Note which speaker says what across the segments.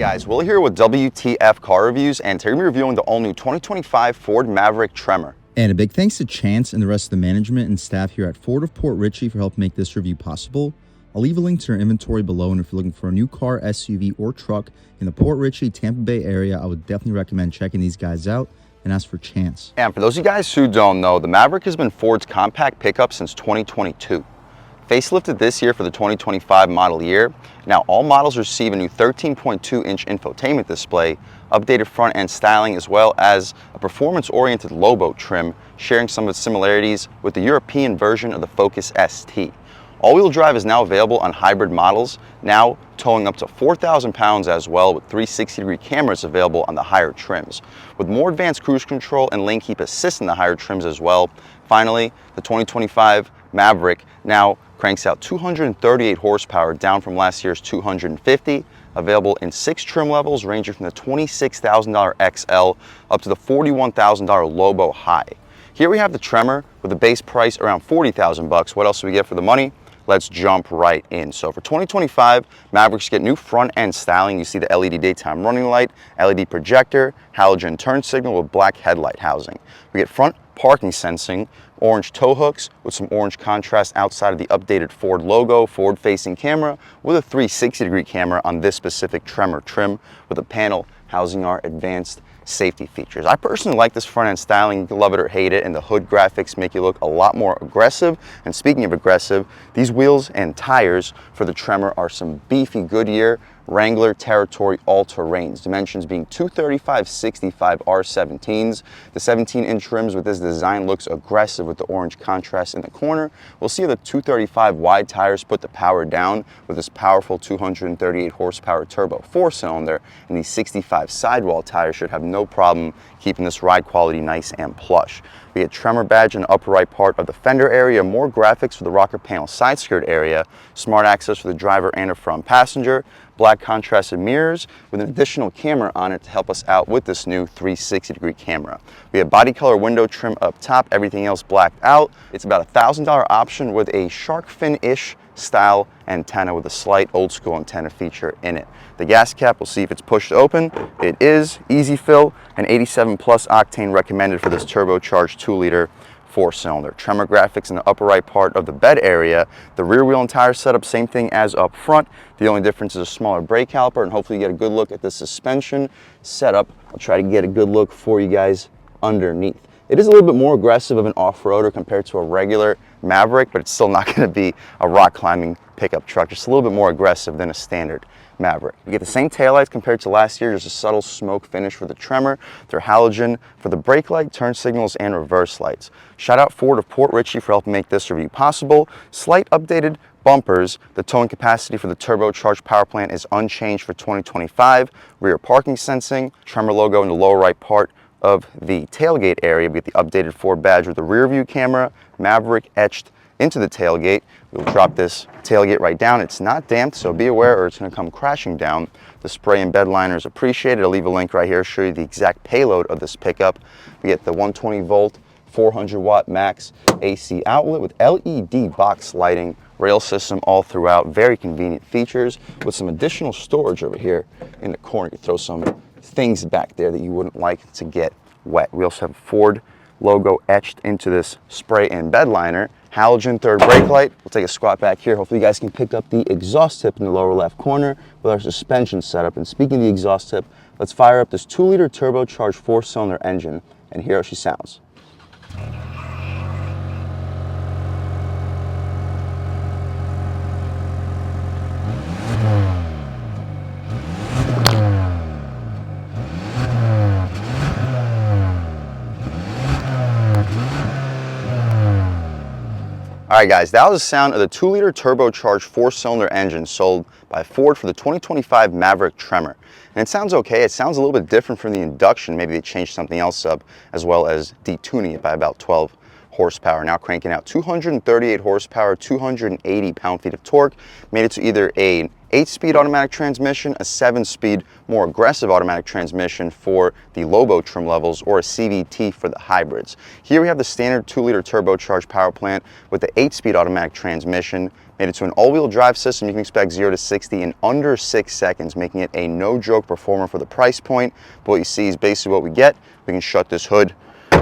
Speaker 1: Hi guys, Will here with W.T.F car reviews, and today we're reviewing the all-new 2025 Ford Maverick Tremor.
Speaker 2: And a big thanks to Chance and the rest of the management and staff here at Ford of Port Richey for helping make this review possible. I'll leave a link to their inventory below, and if you're looking for a new car, SUV, or truck in the Port Richey, Tampa Bay area, I would definitely recommend checking these guys out and ask for Chance.
Speaker 1: And for those of you guys who don't know, the Maverick has been Ford's compact pickup since 2022. Facelifted this year for the 2025 model year. Now all models receive a new 13.2-inch infotainment display, updated front end styling, as well as a performance-oriented Lobo trim, sharing some of its similarities with the European version of the Focus ST. All-wheel drive is now available on hybrid models, now towing up to 4,000 pounds as well, with 360-degree cameras available on the higher trims. With more advanced cruise control and lane keep assist in the higher trims as well. Finally, the 2025 Maverick now cranks out 238 horsepower, down from last year's 250, available in 6 trim levels ranging from the $26,000 XL up to the $41,000 Lobo High. Here we have the Tremor with a base price around 40,000 bucks. What else do we get for the money? Let's jump right in. So for 2025, Mavericks get new front end styling. You see the LED daytime running light, LED projector, halogen turn signal with black headlight housing. We get front parking sensing, orange tow hooks with some orange contrast outside of the updated Ford logo, forward facing camera with a 360-degree camera on this specific Tremor trim with a panel housing our advanced safety features. I personally like this front end styling. You can love it or hate it, and the hood graphics make you look a lot more aggressive. And speaking of aggressive, these wheels and tires for the Tremor are some beefy Goodyear Wrangler Territory all-terrains, dimensions being 235/65 R17s. The 17-inch rims with this design looks aggressive with the orange contrast in the corner. We'll see the 235 wide tires put the power down with this powerful 238 horsepower turbo 4-cylinder, and these 65 sidewall tires should have no problem keeping this ride quality nice and plush. We get Tremor badge in the upper right part of the fender area, more graphics for the rocker panel side skirt area, smart access for the driver and the front passenger, black contrasted mirrors with an additional camera on it to help us out with this new 360-degree camera. We have body color window trim up top, everything else blacked out. It's about a $1,000 option with a shark fin-ish style antenna with a slight old school antenna feature in it. The gas cap, we'll see if it's pushed open. It is easy fill, and 87 plus octane recommended for this turbocharged 2-liter 4-cylinder. Tremor graphics in the upper right part of the bed area. The rear wheel and tire setup, same thing as up front. The only difference is a smaller brake caliper, and hopefully you get a good look at the suspension setup. I'll try to get a good look for you guys underneath. It is a little bit more aggressive of an off-roader compared to a regular Maverick, but it's still not going to be a rock climbing pickup truck. Just a little bit more aggressive than a standard Maverick. We get the same taillights compared to last year. There's a subtle smoke finish for the Tremor. They're halogen for the brake light, turn signals, and reverse lights. Shout out Ford of Port Richey for helping make this review possible. Slight updated bumpers. The towing capacity for the turbocharged power plant is unchanged for 2025. Rear parking sensing, Tremor logo in the lower right part of the tailgate area. We get the updated Ford badge with the rear view camera, Maverick etched into the tailgate. We'll drop this tailgate right down. It's not damped, so be aware or it's going to come crashing down. The spray and bed liner is appreciated. I'll leave a link right here to show you the exact payload of this pickup. We get the 120 volt, 400 watt max AC outlet with LED box lighting, rail system all throughout. Very convenient features with some additional storage over here in the corner. You can throw some things back there that you wouldn't like to get wet. We also have a Ford logo etched into this spray and bed liner. Halogen third brake light. We'll take a squat back here. Hopefully you guys can pick up the exhaust tip in the lower left corner with our suspension setup. And speaking of the exhaust tip, let's fire up this 2-liter turbocharged 4-cylinder engine and hear how she sounds. Alright guys, that was the sound of the 2-liter turbocharged 4-cylinder engine sold by Ford for the 2025 Maverick Tremor. And it sounds okay. It sounds a little bit different from the induction. Maybe they changed something else up, as well as detuning it by about 12 horsepower. Now cranking out 238 horsepower, 280 pound-feet of torque. Made it to either an 8-speed automatic transmission, a 7-speed, more aggressive automatic transmission for the Lobo trim levels, or a CVT for the hybrids. Here we have the standard 2-liter turbocharged power plant with the 8-speed automatic transmission. Made it to an all-wheel drive system. You can expect 0 to 60 in under 6 seconds, making it a no-joke performer for the price point. But what you see is basically what we get. We can shut this hood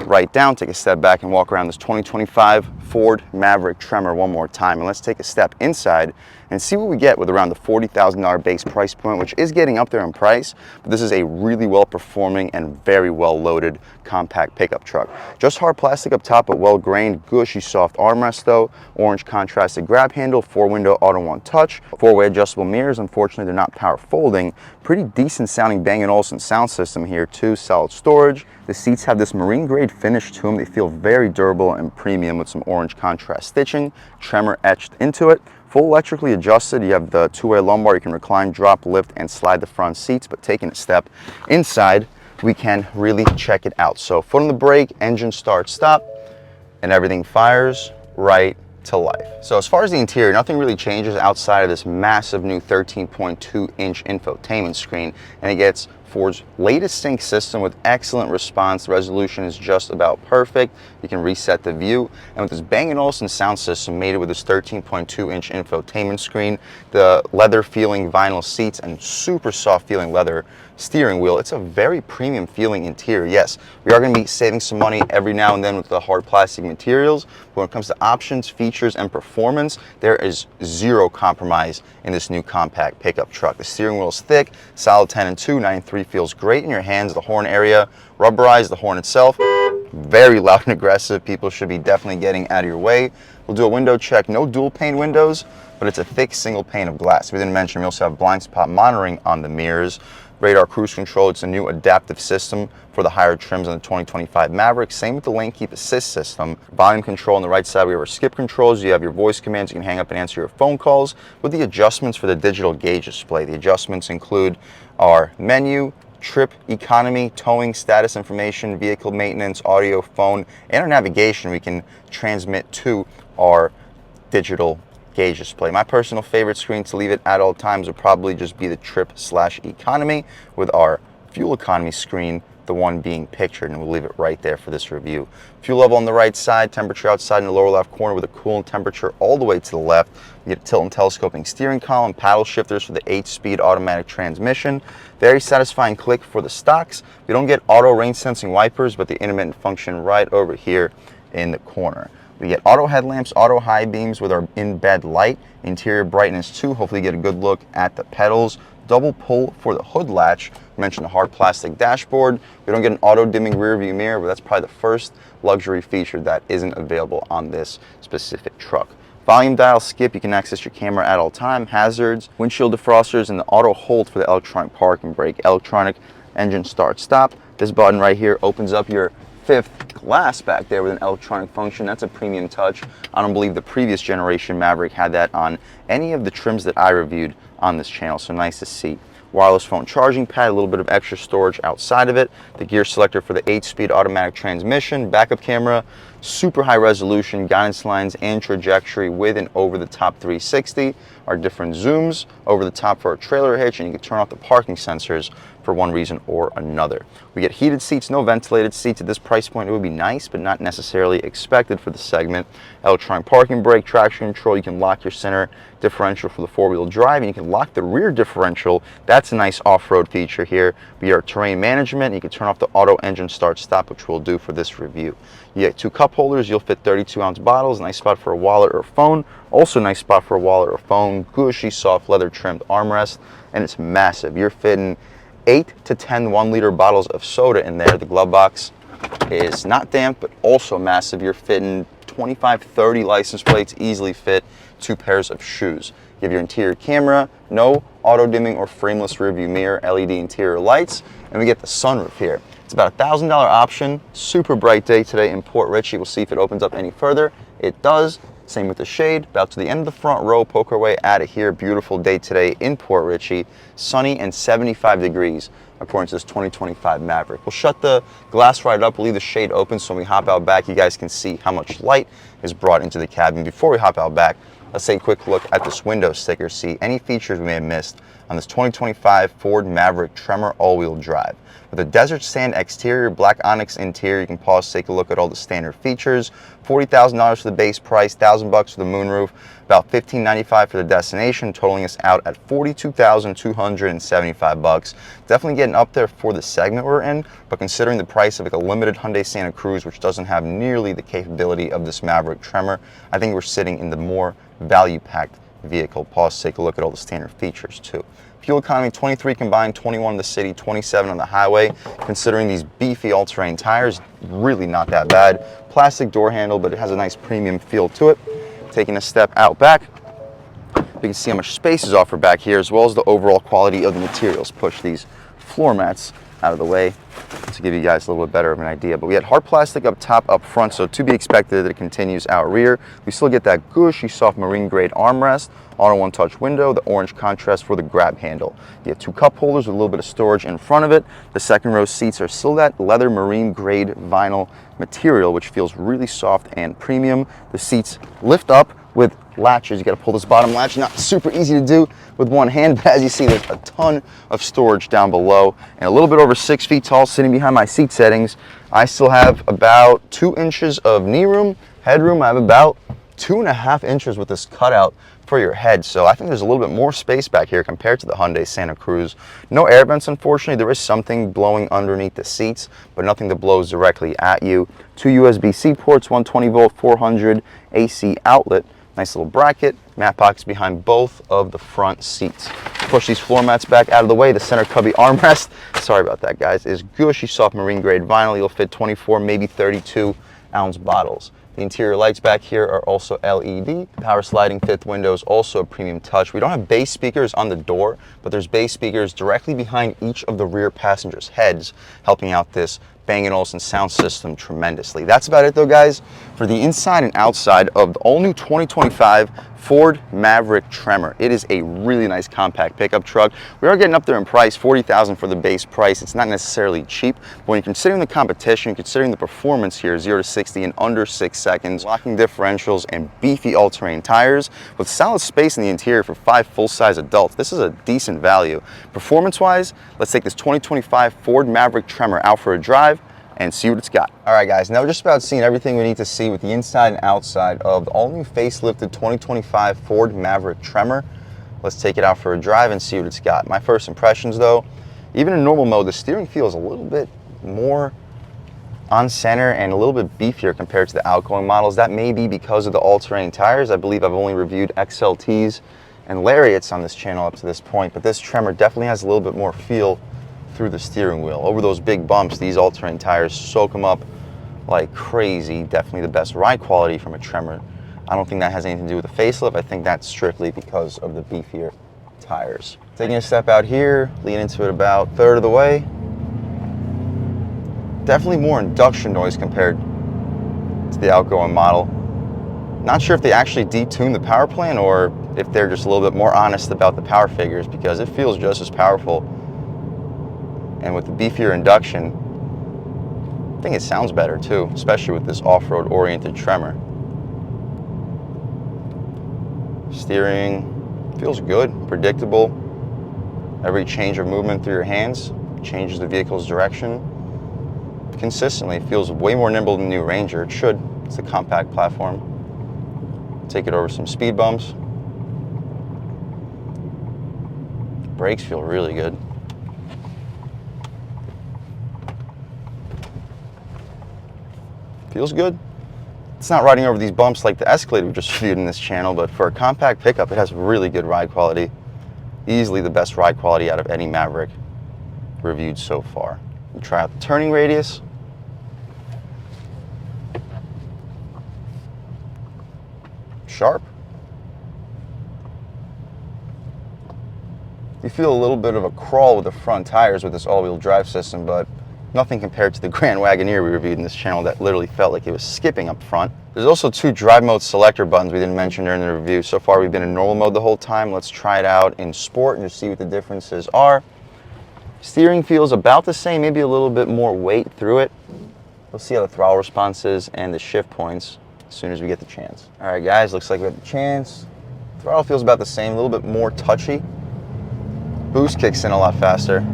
Speaker 1: right down, take a step back, and walk around this 2025 Ford Maverick Tremor one more time. And let's take a step inside and see what we get with around the $40,000 base price point, which is getting up there in price, but this is a really well-performing and very well-loaded compact pickup truck. Just hard plastic up top, but well-grained, gushy, soft armrest though, orange contrasted grab handle, 4-window auto-on touch, 4-way adjustable mirrors. Unfortunately, they're not power folding. Pretty decent sounding Bang & Olufsen sound system here too, solid storage. The seats have this marine grade finish to them. They feel very durable and premium with some orange contrast stitching, Tremor etched into it. Full electrically adjusted. You have the 2-way lumbar. You can recline, drop, lift, and slide the front seats. But taking a step inside, we can really check it out. So foot on the brake, engine start, stop, and everything fires right to life. So as far as the interior, nothing really changes outside of this massive new 13.2-inch infotainment screen, and it gets Ford's latest sync system with excellent response. The resolution is just about perfect. You can reset the view, and with this Bang & Olufsen sound system mated with this 13.2-inch infotainment screen, the leather feeling vinyl seats, and super soft feeling leather steering wheel, it's a very premium feeling interior. Yes, we are going to be saving some money every now and then with the hard plastic materials, but when it comes to options, features, and performance, there is zero compromise in this new compact pickup truck. The steering wheel is thick, solid 10 and 2, 9.3 feels great in your hands. The horn area, rubberized, the horn itself, very loud and aggressive. People should be definitely getting out of your way. We'll do a window check. No dual pane windows, but it's a thick single pane of glass. We didn't mention we also have blind spot monitoring on the mirrors. Radar cruise control, it's a new adaptive system for the higher trims on the 2025 Maverick. Same with the lane keep assist system. Volume control on the right side, we have our skip controls. You have your voice commands, you can hang up and answer your phone calls with the adjustments for the digital gauge display. The adjustments include our menu, trip, economy, towing, status information, vehicle maintenance, audio, phone, and our navigation we can transmit to our digital gauge display. My personal favorite screen to leave it at all times would probably just be the trip/economy, with our fuel economy screen, the one being pictured, and we'll leave it right there for this review. Fuel level on the right side, temperature outside in the lower left corner with a coolant temperature all the way to the left. You get a tilt and telescoping steering column, paddle shifters for the 8-speed automatic transmission. Very satisfying click for the stocks. We don't get auto rain sensing wipers, but the intermittent function right over here in the corner. We get auto headlamps, auto high beams with our in-bed light, interior brightness too. Hopefully you get a good look at the pedals. Double pull for the hood latch. I mentioned the hard plastic dashboard. We don't get an auto dimming rear view mirror, but that's probably the first luxury feature that isn't available on this specific truck. Volume dial skip, you can access your camera at all time. Hazards, windshield defrosters, and the auto hold for the electronic parking brake. Electronic engine start stop. This button right here opens up your 5th glass back there with an electronic function. That's a premium touch. I don't believe the previous generation Maverick had that on any of the trims that I reviewed on this channel, so nice to see. Wireless phone charging pad, a little bit of extra storage outside of it. The gear selector for the 8-speed automatic transmission, backup camera, super high resolution guidance lines and trajectory with an over-the-top 360. Our different zooms, over the top for our trailer hitch, and you can turn off the parking sensors for one reason or another. We get heated seats, no ventilated seats. At this price point, it would be nice, but not necessarily expected for the segment. Electronic parking brake, traction control. You can lock your center differential for the 4-wheel drive, and you can lock the rear differential. That's a nice off-road feature here. We are terrain management. You can turn off the auto engine start stop, which we'll do for this review. You get 2 cup holders. You'll fit 32-ounce bottles. Nice spot for a wallet or phone. Also nice spot for a wallet or phone. Gushy, soft leather trimmed armrest, and it's massive. You're fitting 8 to 10 1-liter bottles of soda in there. The glove box is not damp, but also massive. You're fitting 25, 30 license plates, easily fit 2 pairs of shoes. You have your interior camera, no auto dimming or frameless rear view mirror, LED interior lights, and we get the sunroof here. It's about a $1,000 option. Super bright day today in Port Richey. We'll see if it opens up any further. It does. Same with the shade. About to the end of the front row, poke our way out of here. Beautiful day today in Port Richey. Sunny and 75 degrees. according to this 2025 Maverick. We'll shut the glass right up, we'll leave the shade open so when we hop out back, you guys can see how much light is brought into the cabin. Before we hop out back, let's take a quick look at this window sticker, see any features we may have missed on this 2025 Ford Maverick Tremor all-wheel drive. With a desert sand exterior, black onyx interior, you can pause, take a look at all the standard features. $40,000 for the base price, $1,000 for the moonroof, about $1,595 for the destination, totaling us out at $42,275. Definitely getting up there for the segment we're in, but considering the price of like a limited Hyundai Santa Cruz, which doesn't have nearly the capability of this Maverick Tremor, I think we're sitting in the more value-packed vehicle. Pause, take a look at all the standard features too. Fuel economy, 23 combined, 21 in the city, 27 on the highway. Considering these beefy all-terrain tires, really not that bad. Plastic door handle, but it has a nice premium feel to it. Taking a step out back, you can see how much space is offered back here, as well as the overall quality of the materials. Push these floor mats out of the way to give you guys a little bit better of an idea. But we had hard plastic up top, up front, so to be expected that it continues out rear. We still get that gushy, soft marine grade armrest, auto one-touch window, the orange contrast for the grab handle. You have two cup holders with a little bit of storage in front of it. The second row seats are still that leather marine grade vinyl material, which feels really soft and premium. The seats lift up with latches. You got to pull this bottom latch, not super easy to do with one hand, but as you see, there's a ton of storage down below, and a little bit over 6 feet tall sitting behind my seat settings. I still have about 2 inches of knee room, headroom. I have about 2.5 inches with this cutout for your head, so I think there's a little bit more space back here compared to the Hyundai Santa Cruz. No air vents, unfortunately. There is something blowing underneath the seats, but nothing that blows directly at you. 2 USB-C ports, 120 volt, 400 AC outlet. Nice little bracket, mat pockets behind both of the front seats. Push these floor mats back out of the way. The center cubby armrest, sorry about that guys, is gushy soft marine grade vinyl. You'll fit 24, maybe 32 ounce bottles. The interior lights back here are also LED. Power sliding fifth window is also a premium touch. We don't have bass speakers on the door, but there's bass speakers directly behind each of the rear passengers' heads, helping out this Bang & Olufsen sound system tremendously. That's about it though, guys, for the inside and outside of the all-new 2025 Ford Maverick Tremor. It is a really nice compact pickup truck. We are getting up there in price, $40,000 for the base price. It's not necessarily cheap, but when you're considering the competition, considering the performance here, 0 to 60 in under 6 seconds, locking differentials and beefy all-terrain tires, with solid space in the interior for 5 full-size adults, this is a decent value. Performance-wise, let's take this 2025 Ford Maverick Tremor out for a drive and see what it's got. All right guys, now we're just about seeing everything we need to see with the inside and outside of the all-new facelifted 2025 Ford Maverick Tremor. Let's take it out for a drive and see what it's got. My first impressions though, even in normal mode, the steering feels a little bit more on center and a little bit beefier compared to the outgoing models. That may be because of the all-terrain tires. I believe I've only reviewed XLTs and Lariats on this channel up to this point, but this Tremor definitely has a little bit more feel through the steering wheel. Over those big bumps, these all-terrain tires soak them up like crazy. Definitely the best ride quality from a Tremor. I don't think that has anything to do with the facelift. I think that's strictly because of the beefier tires. Taking a step out here, lean into it about a third of the way. Definitely more induction noise compared to the outgoing model. Not sure if they actually detuned the power plant or if they're just a little bit more honest about the power figures, because it feels just as powerful. And with the beefier induction, I think it sounds better too, especially with this off-road oriented Tremor. Steering feels good, predictable. Every change of movement through your hands changes the vehicle's direction. Consistently, it feels way more nimble than the new Ranger. It should. It's a compact platform. Take it over some speed bumps. Brakes feel really good. Feels good. It's not riding over these bumps like the Escalade we just reviewed in this channel, but for a compact pickup, it has really good ride quality. Easily the best ride quality out of any Maverick reviewed so far. We'll try out the turning radius. Sharp. You feel a little bit of a crawl with the front tires with this all-wheel drive system, but nothing compared to the Grand Wagoneer we reviewed in this channel that literally felt like it was skipping up front. There's also 2 drive mode selector buttons we didn't mention during the review. So far we've been in normal mode the whole time. Let's try it out in sport and just see what the differences are. Steering feels about the same, maybe a little bit more weight through it. We'll see how the throttle response is and the shift points as soon as we get the chance. All right, guys, looks like we have the chance. Throttle feels about the same, a little bit more touchy. Boost kicks in a lot faster.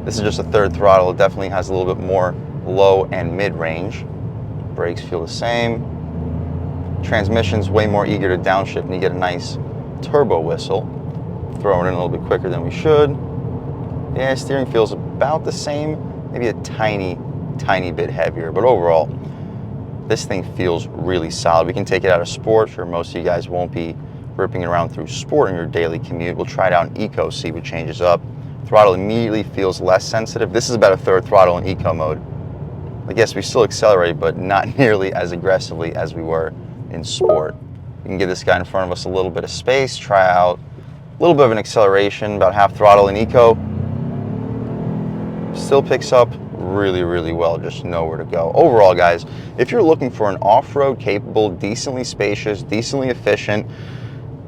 Speaker 1: This is just a third throttle. It definitely has a little bit more low and mid range. Brakes feel the same. Transmission's way more eager to downshift, and you get a nice turbo whistle. Throw it in a little bit quicker than we should. Yeah, steering feels about the same, maybe a tiny bit heavier, but overall, this thing feels really solid. We can take it out of sport. Sure, most of you guys won't be ripping it around through sport in your daily commute. We'll try it out in eco, see what changes up. Throttle immediately feels less sensitive. This is about a third throttle in eco mode. I guess we still accelerate, but not nearly as aggressively as we were in sport. We can give this guy in front of us a little bit of space, try out a little bit of an acceleration, about half throttle in eco. Still picks up really well, just nowhere to go. Overall, guys, if you're looking for an off-road capable, decently spacious, decently efficient,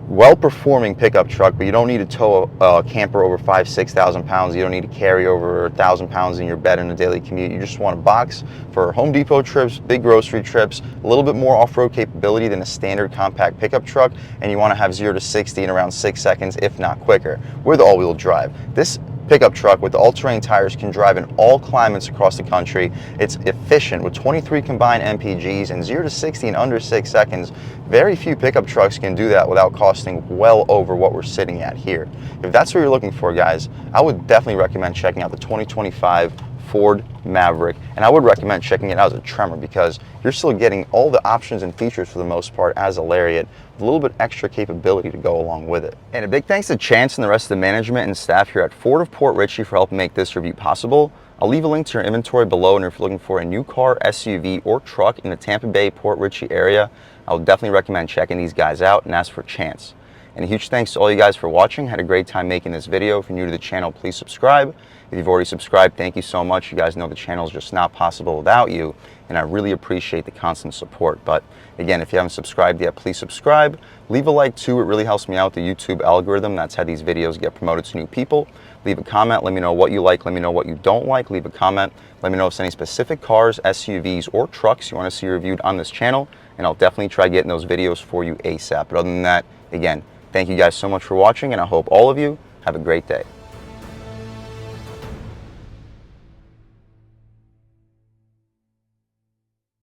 Speaker 1: well-performing pickup truck, but you don't need to tow a camper over 5,000–6,000 pounds. You don't need to carry over 1,000 pounds in your bed in a daily commute. You just want a box for Home Depot trips, big grocery trips, a little bit more off-road capability than a standard compact pickup truck, and you want to have 0 to 60 in around 6 seconds, if not quicker, with all-wheel drive. This pickup truck with the all-terrain tires can drive in all climates across the country. It's efficient with 23 combined MPGs and 0 to 60 in under 6 seconds. Very few pickup trucks can do that without costing well over what we're sitting at here. If that's what you're looking for, guys, I would definitely recommend checking out the 2025 Ford Maverick, and I would recommend checking it out as a Tremor because you're still getting all the options and features for the most part as a Lariat, with a little bit extra capability to go along with it. And a big thanks to Chance and the rest of the management and staff here at Ford of Port Richey for helping make this review possible. I'll leave a link to your inventory below, and if you're looking for a new car, SUV, or truck in the Tampa Bay, Port Richey area, I would definitely recommend checking these guys out and ask for Chance. And a huge thanks to all you guys for watching. Had a great time making this video. If you're new to the channel, please subscribe. If you've already subscribed, thank you so much. You guys know the channel is just not possible without you, and I really appreciate the constant support. But again, if you haven't subscribed yet, please subscribe. Leave a like too. It really helps me out, the YouTube algorithm. That's how these videos get promoted to new people. Leave a comment. Let me know what you like. Let me know what you don't like. Leave a comment. Let me know if there's any specific cars, SUVs, or trucks you want to see reviewed on this channel, and I'll definitely try getting those videos for you ASAP. But other than that, again, thank you guys so much for watching, and I hope all of you have a great day.